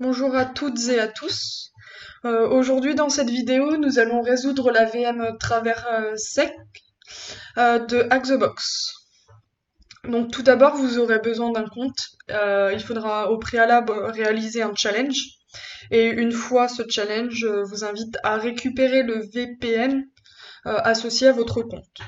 Bonjour à toutes et à tous. Aujourd'hui dans cette vidéo, nous allons résoudre la VM travers sec de Hack-the-Box. Donc tout d'abord, vous aurez besoin d'un compte. Il faudra au préalable réaliser un challenge. Et une fois ce challenge, je vous invite à récupérer le VPN associé à votre compte.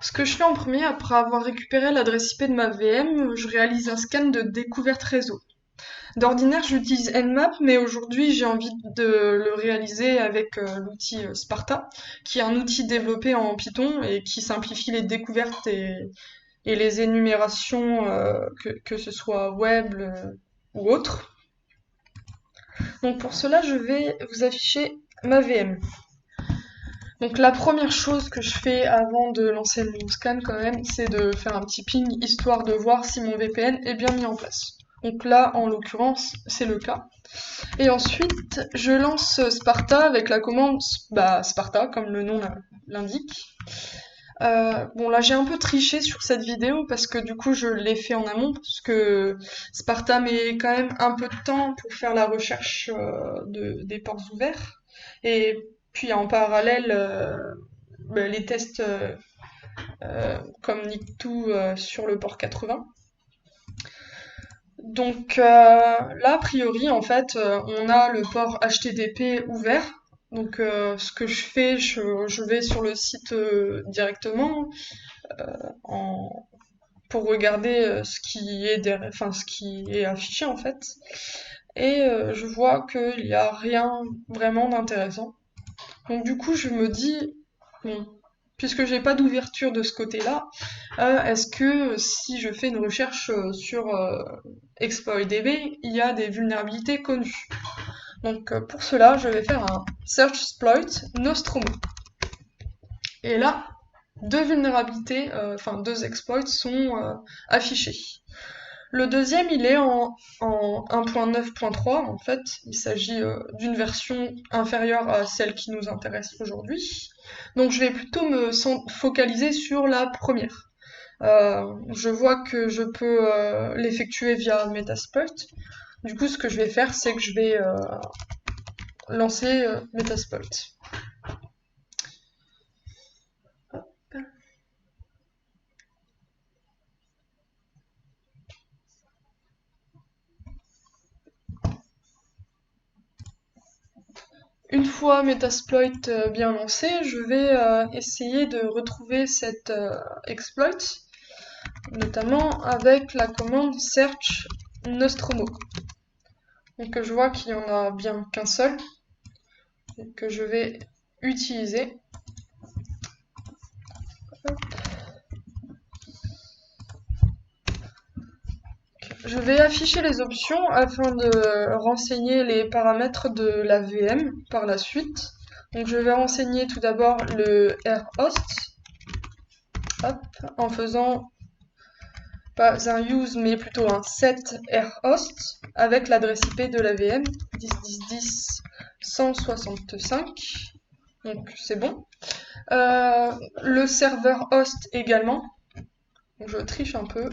Ce que je fais en premier, après avoir récupéré l'adresse IP de ma VM, je réalise un scan de découverte réseau. D'ordinaire, j'utilise Nmap, mais aujourd'hui, j'ai envie de le réaliser avec l'outil Sparta, qui est un outil développé en Python et qui simplifie les découvertes et les énumérations, que ce soit web ou autre. Donc pour cela, je vais vous afficher ma VM. Donc la première chose que je fais avant de lancer mon scan quand même, c'est de faire un petit ping histoire de voir si mon VPN est bien mis en place. Donc là, en l'occurrence, c'est le cas. Et ensuite, je lance Sparta avec la commande Sparta, comme le nom l'indique. Bon, là, j'ai un peu triché sur cette vidéo parce que du coup, je l'ai fait en amont, parce que Sparta met quand même un peu de temps pour faire la recherche des ports ouverts. Et puis en parallèle, les tests comme Nick2 sur le port 80. Donc là, a priori, en fait, on a le port HTTP ouvert. Donc ce que je fais, je vais sur le site directement en, pour regarder ce qui est affiché en fait. Et je vois qu'il n'y a rien vraiment d'intéressant. Donc du coup, je me dis, bon, puisque j'ai pas d'ouverture de ce côté-là, est-ce que si je fais une recherche sur ExploitDB, il y a des vulnérabilités connues? Donc pour cela, je vais faire un search exploit Nostromo. Et là, deux vulnérabilités, deux exploits sont affichés. Le deuxième, il est en 1.9.3, en fait. Il s'agit d'une version inférieure à celle qui nous intéresse aujourd'hui. Donc je vais plutôt me focaliser sur la première. Je vois que je peux l'effectuer via Metasploit. Du coup, ce que je vais faire, c'est que je vais lancer Metasploit. Une fois Metasploit bien lancé, je vais essayer de retrouver cet exploit, notamment avec la commande search Nostromo. Donc je vois qu'il n'y en a bien qu'un seul, et que je vais utiliser. Je vais afficher les options afin de renseigner les paramètres de la VM par la suite. Donc je vais renseigner tout d'abord le rhost, en faisant pas un use mais plutôt un set rhost avec l'adresse IP de la VM 10.10.165. Donc c'est bon. Le serveur host également. Donc, je triche un peu.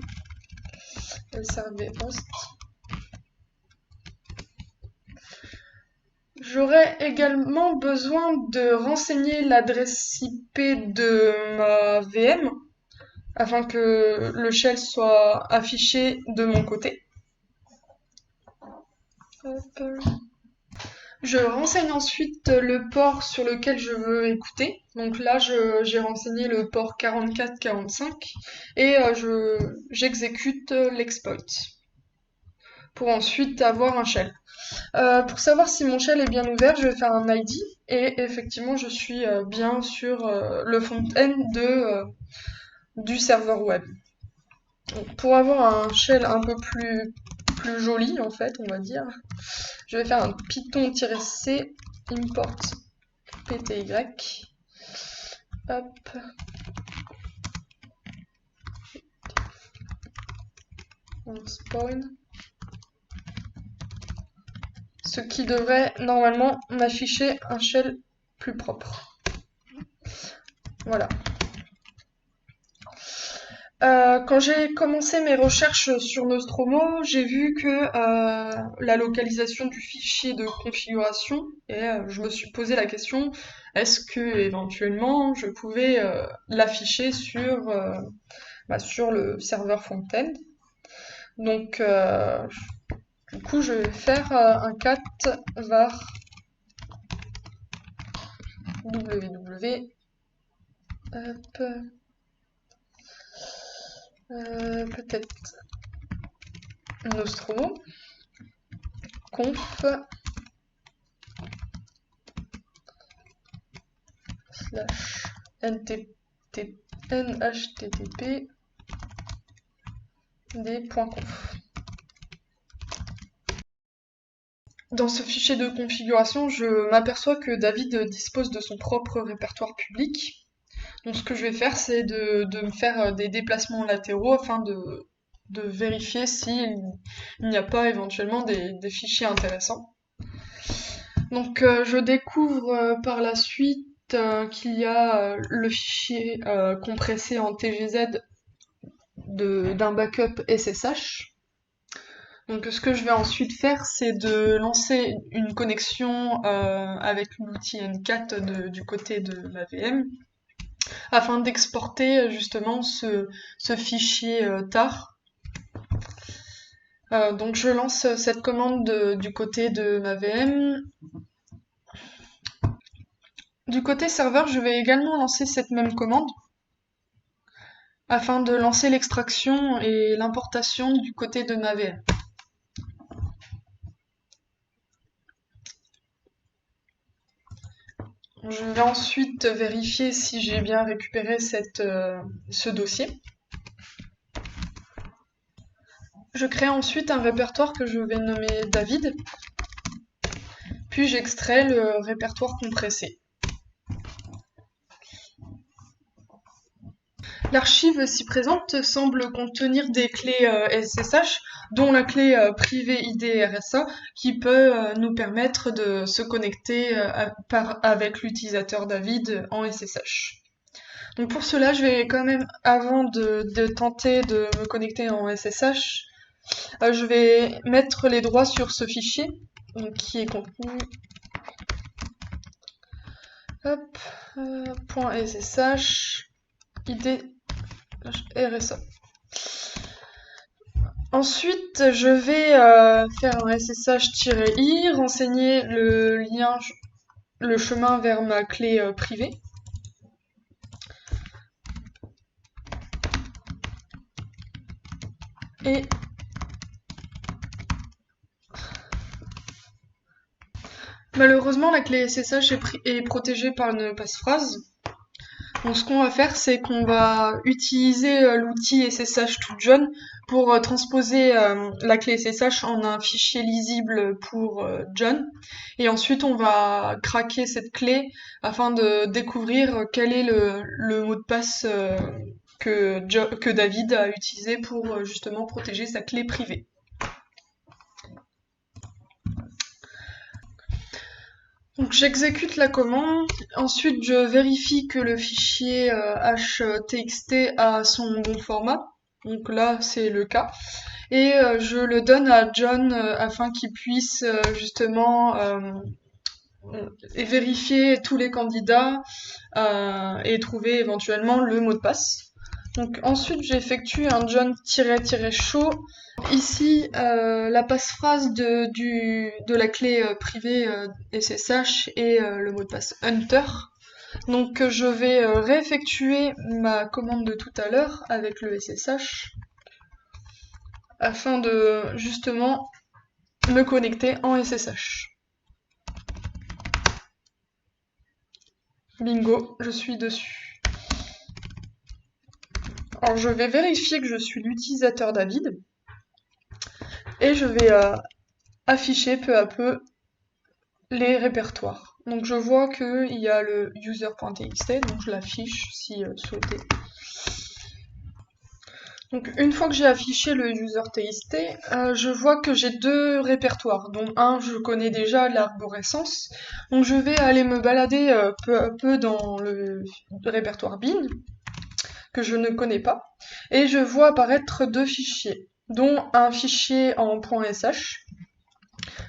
Le serveur host. J'aurais également besoin de renseigner l'adresse IP de ma VM afin que le shell soit affiché de mon côté. Hop. Je renseigne ensuite le port sur lequel je veux écouter. Donc là, j'ai renseigné le port 4445 et j'exécute l'exploit pour ensuite avoir un shell. Pour savoir si mon shell est bien ouvert, je vais faire un ID et effectivement, je suis bien sur le front-end du serveur web. Donc, pour avoir un shell un peu plus joli en fait, on va dire, je vais faire un python-c import pty. Hop. On spawn. Ce qui devrait normalement m'afficher un shell plus propre. Voilà. Quand j'ai commencé mes recherches sur Nostromo, j'ai vu que la localisation du fichier de configuration, et je me suis posé la question, est-ce que éventuellement je pouvais l'afficher sur le serveur Fontaine. Donc du coup je vais faire un cat var www hop, peut-être Nostromo conf slash nhttp des.conf. Dans ce fichier de configuration, je m'aperçois que David dispose de son propre répertoire public. Donc ce que je vais faire, c'est de me faire des déplacements latéraux afin de vérifier s'il n'y a pas éventuellement des fichiers intéressants. Donc je découvre par la suite qu'il y a le fichier compressé en TGZ d'un backup SSH. Donc ce que je vais ensuite faire, c'est de lancer une connexion avec l'outil NCAT du côté de ma VM afin d'exporter justement ce fichier tar. Donc je lance cette commande du côté de ma VM. Du côté serveur, je vais également lancer cette même commande afin de lancer l'extraction et l'importation du côté de ma VM. Je vais ensuite vérifier si j'ai bien récupéré ce dossier. Je crée ensuite un répertoire que je vais nommer David, puis j'extrais le répertoire compressé. L'archive ci présente semble contenir des clés SSH, dont la clé privée ID RSA, qui peut nous permettre de se connecter avec l'utilisateur David en SSH. Donc pour cela, je vais quand même, avant de tenter de me connecter en SSH, je vais mettre les droits sur ce fichier, donc, qui est contenu .ssh id RSA. Ensuite, je vais faire un SSH-i, renseigner le chemin vers ma clé privée. Et malheureusement, la clé SSH est protégée par une passphrase. Donc ce qu'on va faire, c'est qu'on va utiliser l'outil SSH to John pour transposer la clé SSH en un fichier lisible pour John. Et ensuite, on va craquer cette clé afin de découvrir quel est le mot de passe que David a utilisé pour justement protéger sa clé privée. Donc j'exécute la commande, ensuite je vérifie que le fichier HTXT a son bon format, donc là c'est le cas, et je le donne à John afin qu'il puisse justement vérifier tous les candidats et trouver éventuellement le mot de passe. Donc ensuite j'effectue un John-show. Ici la passphrase de la clé privée SSH et le mot de passe Hunter. Donc je vais réeffectuer ma commande de tout à l'heure avec le SSH afin de justement me connecter en SSH. Bingo, je suis dessus. Alors je vais vérifier que je suis l'utilisateur David et je vais afficher peu à peu les répertoires. Donc je vois qu'il y a le user.txt, donc je l'affiche si souhaité. Donc une fois que j'ai affiché le user.txt, je vois que j'ai deux répertoires, dont un je connais déjà, l'arborescence. Donc je vais aller me balader peu à peu dans le répertoire bin. que je ne connais pas, et je vois apparaître deux fichiers, dont un fichier en .sh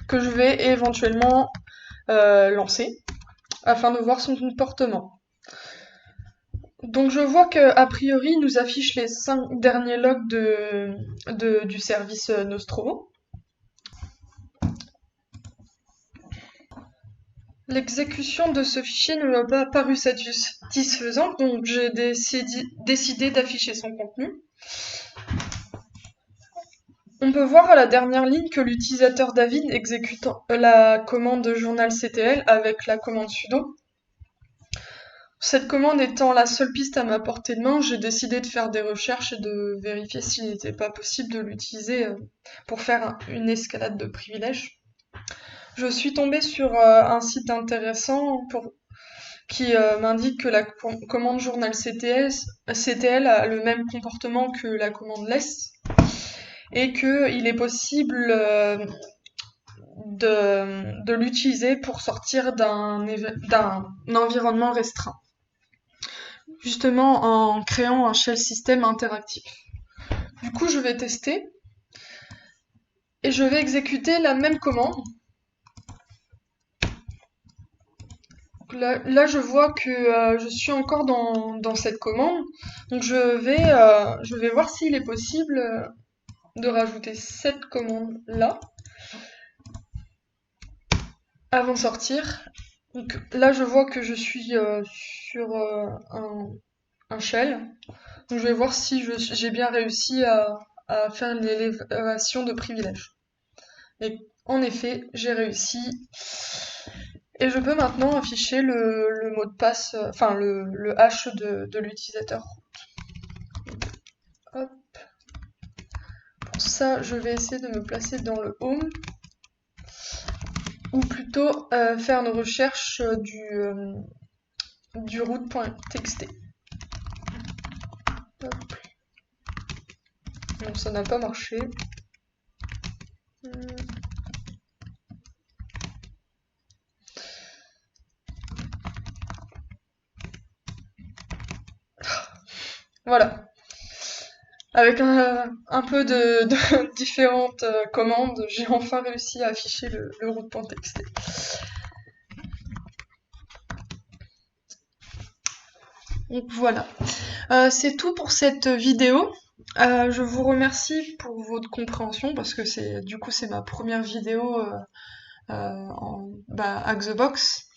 que je vais éventuellement lancer afin de voir son comportement. Donc je vois que a priori il nous affiche les 5 derniers logs du service Nostromo. L'exécution de ce fichier ne m'a pas paru satisfaisante, donc j'ai décidé d'afficher son contenu. On peut voir à la dernière ligne que l'utilisateur David exécute la commande journalctl avec la commande sudo. Cette commande étant la seule piste à ma portée de main, j'ai décidé de faire des recherches et de vérifier s'il n'était pas possible de l'utiliser pour faire une escalade de privilèges. Je suis tombée sur un site intéressant qui m'indique que la commande journalctl a le même comportement que la commande less et qu'il est possible de l'utiliser pour sortir d'un environnement restreint, justement en créant un shell system interactif. Du coup, je vais tester et je vais exécuter la même commande. Là, je vois que je suis encore dans cette commande, donc je vais voir s'il est possible de rajouter cette commande-là avant de sortir. Donc là, je vois que je suis sur un shell, donc je vais voir si j'ai bien réussi à faire l'élévation de privilèges. Et en effet, j'ai réussi. Et je peux maintenant afficher le mot de passe, enfin le hash de l'utilisateur. Hop. Pour ça, je vais essayer de me placer dans le home, ou plutôt faire une recherche du root.txt. Donc ça n'a pas marché. Voilà. Avec un peu de différentes commandes, j'ai enfin réussi à afficher le root.txt. Donc voilà. C'est tout pour cette vidéo. Je vous remercie pour votre compréhension parce que c'est ma première vidéo en Hack the Box.